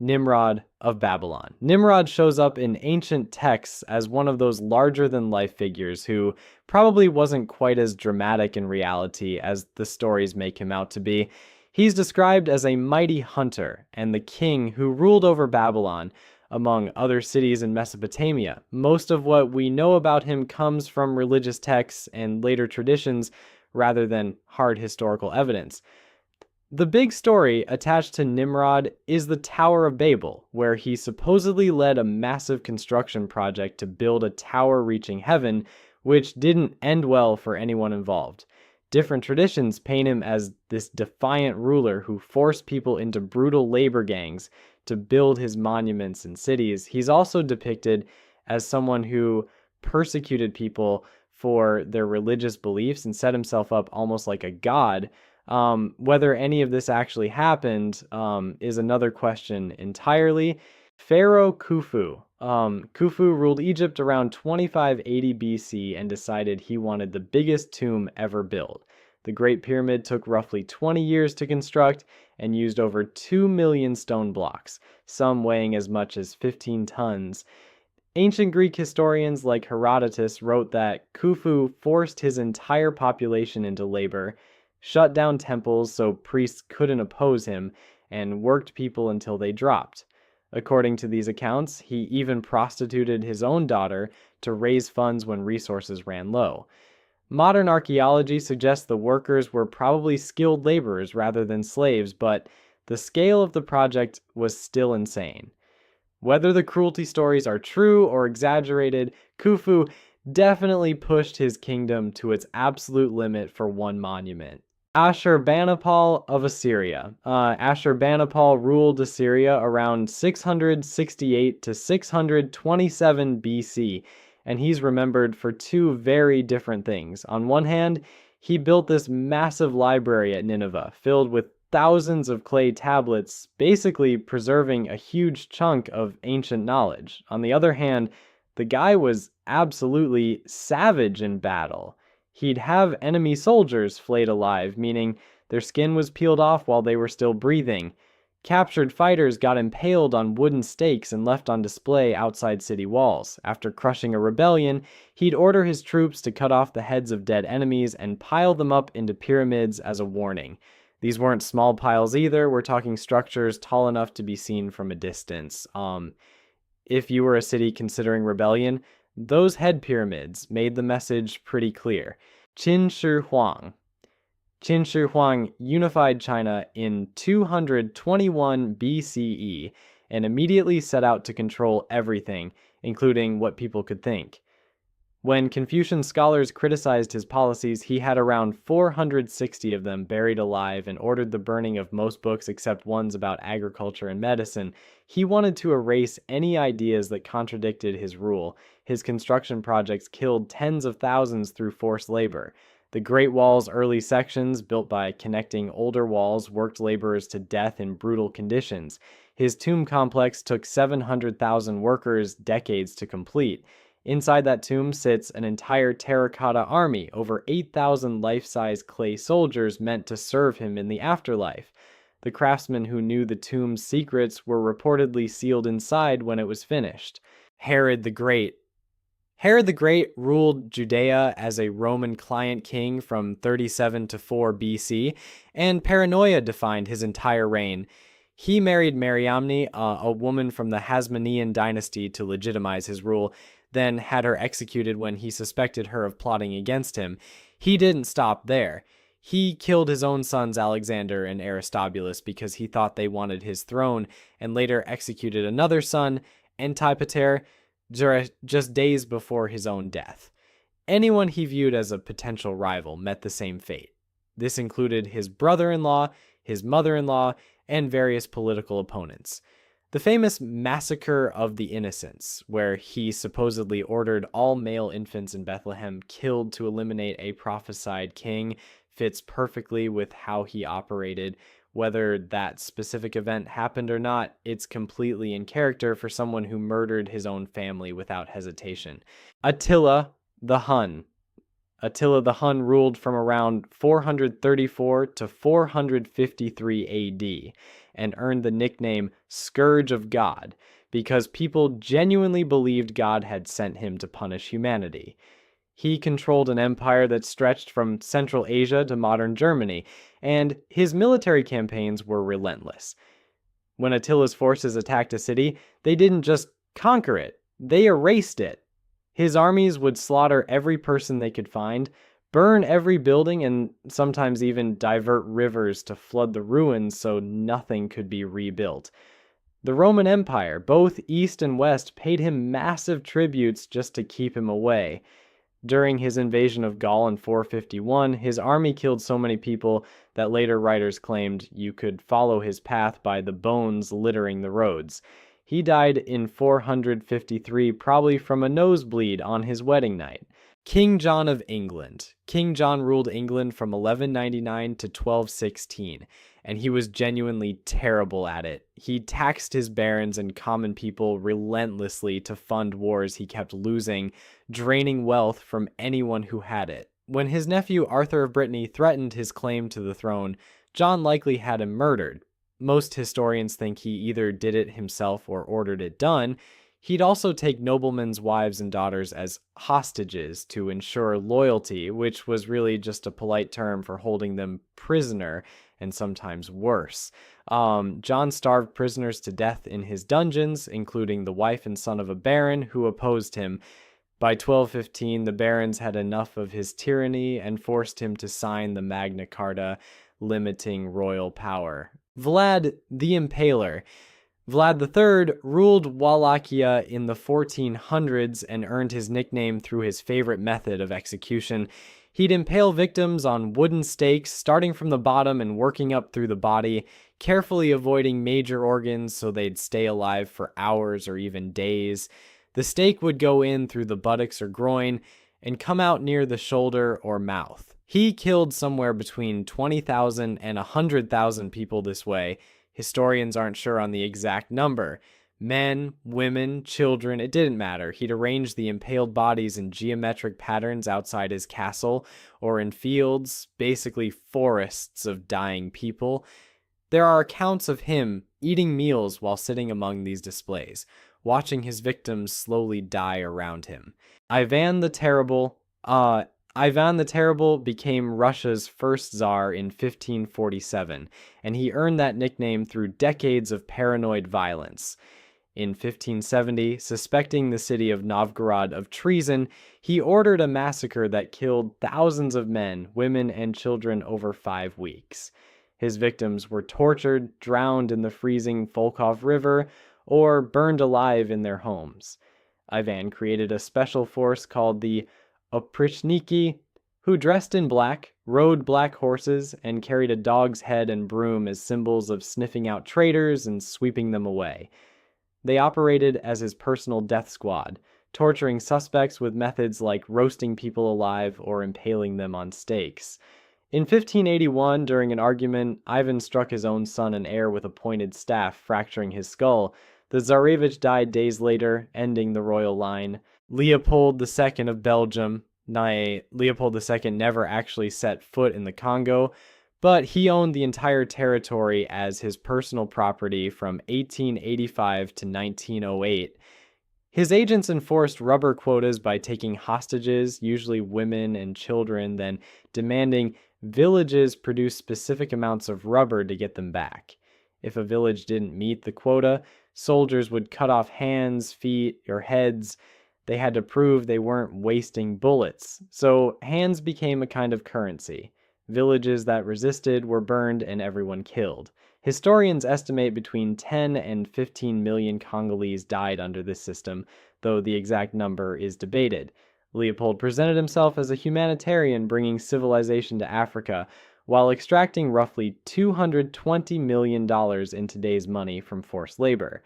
Nimrod of Babylon. Nimrod shows up in ancient texts as one of those larger-than-life figures who probably wasn't quite as dramatic in reality as the stories make him out to be. He's described as a mighty hunter and the king who ruled over Babylon, among other cities in Mesopotamia. Most of what we know about him comes from religious texts and later traditions rather than hard historical evidence. The big story attached to Nimrod is the Tower of Babel, where he supposedly led a massive construction project to build a tower reaching heaven, which didn't end well for anyone involved. Different traditions paint him as this defiant ruler who forced people into brutal labor gangs to build his monuments and cities. He's also depicted as someone who persecuted people for their religious beliefs and set himself up almost like a god. Whether any of this actually happened is another question entirely. Pharaoh Khufu. Khufu ruled Egypt around 2580 BC and decided he wanted the biggest tomb ever built. The Great Pyramid took roughly 20 years to construct and used over 2 million stone blocks, some weighing as much as 15 tons. Ancient Greek historians like Herodotus wrote that Khufu forced his entire population into labor, shut down temples so priests couldn't oppose him, and worked people until they dropped. According to these accounts, he even prostituted his own daughter to raise funds when resources ran low. Modern archaeology suggests the workers were probably skilled laborers rather than slaves, but the scale of the project was still insane. Whether the cruelty stories are true or exaggerated, Khufu definitely pushed his kingdom to its absolute limit for one monument. Ashurbanipal of Assyria. Ashurbanipal ruled Assyria around 668 to 627 BC, and he's remembered for two very different things. On one hand, he built this massive library at Nineveh, filled with thousands of clay tablets, basically preserving a huge chunk of ancient knowledge. On the other hand, the guy was absolutely savage in battle. He'd have enemy soldiers flayed alive, meaning their skin was peeled off while they were still breathing. Captured fighters got impaled on wooden stakes and left on display outside city walls. After crushing a rebellion, he'd order his troops to cut off the heads of dead enemies and pile them up into pyramids as a warning. These weren't small piles either. We're talking structures tall enough to be seen from a distance. If you were a city considering rebellion, those head pyramids made the message pretty clear. Qin Shi Huang. Qin Shi Huang unified China in 221 BCE and immediately set out to control everything, including what people could think. When Confucian scholars criticized his policies, he had around 460 of them buried alive and ordered the burning of most books except ones about agriculture and medicine. He wanted to erase any ideas that contradicted his rule. His construction projects killed tens of thousands through forced labor. The Great Wall's early sections, built by connecting older walls, worked laborers to death in brutal conditions. His tomb complex took 700,000 workers decades to complete. Inside that tomb sits an entire terracotta army, over 8,000 life-size clay soldiers meant to serve him in the afterlife. The craftsmen who knew the tomb's secrets were reportedly sealed inside when it was finished. Herod the Great. Herod the Great ruled Judea as a Roman client king from 37 to 4 BC, and paranoia defined his entire reign. He married Mariamne, a woman from the Hasmonean dynasty, to legitimize his rule, then had her executed when he suspected her of plotting against him. He didn't stop there. He killed his own sons Alexander and Aristobulus because he thought they wanted his throne, and later executed another son, Antipater, just days before his own death. Anyone he viewed as a potential rival met the same fate. This included his brother-in-law, his mother-in-law, and various political opponents. The famous Massacre of the Innocents, where he supposedly ordered all male infants in Bethlehem killed to eliminate a prophesied king, fits perfectly with how he operated. Whether that specific event happened or not, it's completely in character for someone who murdered his own family without hesitation. Attila the Hun. Attila the Hun ruled from around 434 to 453 AD and earned the nickname Scourge of God because people genuinely believed God had sent him to punish humanity. He controlled an empire that stretched from Central Asia to modern Germany, and his military campaigns were relentless. When Attila's forces attacked a city, they didn't just conquer it, they erased it. His armies would slaughter every person they could find, burn every building, and sometimes even divert rivers to flood the ruins so nothing could be rebuilt. The Roman Empire, both East and West, paid him massive tributes just to keep him away. During his invasion of Gaul in 451, his army killed so many people that later writers claimed you could follow his path by the bones littering the roads. He died in 453, probably from a nosebleed on his wedding night. King John of England. King John ruled England from 1199 to 1216, and he was genuinely terrible at it. He taxed his barons and common people relentlessly to fund wars he kept losing, draining wealth from anyone who had it. When his nephew Arthur of Brittany threatened his claim to the throne, John likely had him murdered. Most historians think he either did it himself or ordered it done. He'd also take noblemen's wives and daughters as hostages to ensure loyalty, which was really just a polite term for holding them prisoner, and sometimes worse. John starved prisoners to death in his dungeons, including the wife and son of a baron who opposed him. By 1215, the barons had enough of his tyranny and forced him to sign the Magna Carta, limiting royal power. Vlad the Impaler. Vlad III ruled Wallachia in the 1400s and earned his nickname through his favorite method of execution. He'd impale victims on wooden stakes, starting from the bottom and working up through the body, carefully avoiding major organs so they'd stay alive for hours or even days. The stake would go in through the buttocks or groin and come out near the shoulder or mouth. He killed somewhere between 20,000 and 100,000 people this way. Historians aren't sure on the exact number. Men, women, children, it didn't matter. He'd arrange the impaled bodies in geometric patterns outside his castle or in fields, basically forests of dying people. There are accounts of him eating meals while sitting among these displays, watching his victims slowly die around him. Ivan the Terrible became Russia's first Tsar in 1547, and he earned that nickname through decades of paranoid violence. In 1570, suspecting the city of Novgorod of treason, he ordered a massacre that killed thousands of men, women, and children over 5 weeks. His victims were tortured, drowned in the freezing Volkhov River, or burned alive in their homes. Ivan created a special force called the Oprichniki, who dressed in black, rode black horses, and carried a dog's head and broom as symbols of sniffing out traitors and sweeping them away. They operated as his personal death squad, torturing suspects with methods like roasting people alive or impaling them on stakes. In 1581, during an argument, Ivan struck his own son and heir with a pointed staff, fracturing his skull. The Tsarevich died days later, ending the royal line. Leopold II of Belgium. Leopold II never actually set foot in the Congo, but he owned the entire territory as his personal property from 1885 to 1908. His agents enforced rubber quotas by taking hostages, usually women and children, then demanding villages produce specific amounts of rubber to get them back. If a village didn't meet the quota, soldiers would cut off hands, feet, or heads. They had to prove they weren't wasting bullets, so hands became a kind of currency. Villages that resisted were burned and everyone killed. Historians estimate between 10 and 15 million Congolese died under this system, though the exact number is debated. Leopold presented himself as a humanitarian bringing civilization to Africa, while extracting roughly $220 million in today's money from forced labor.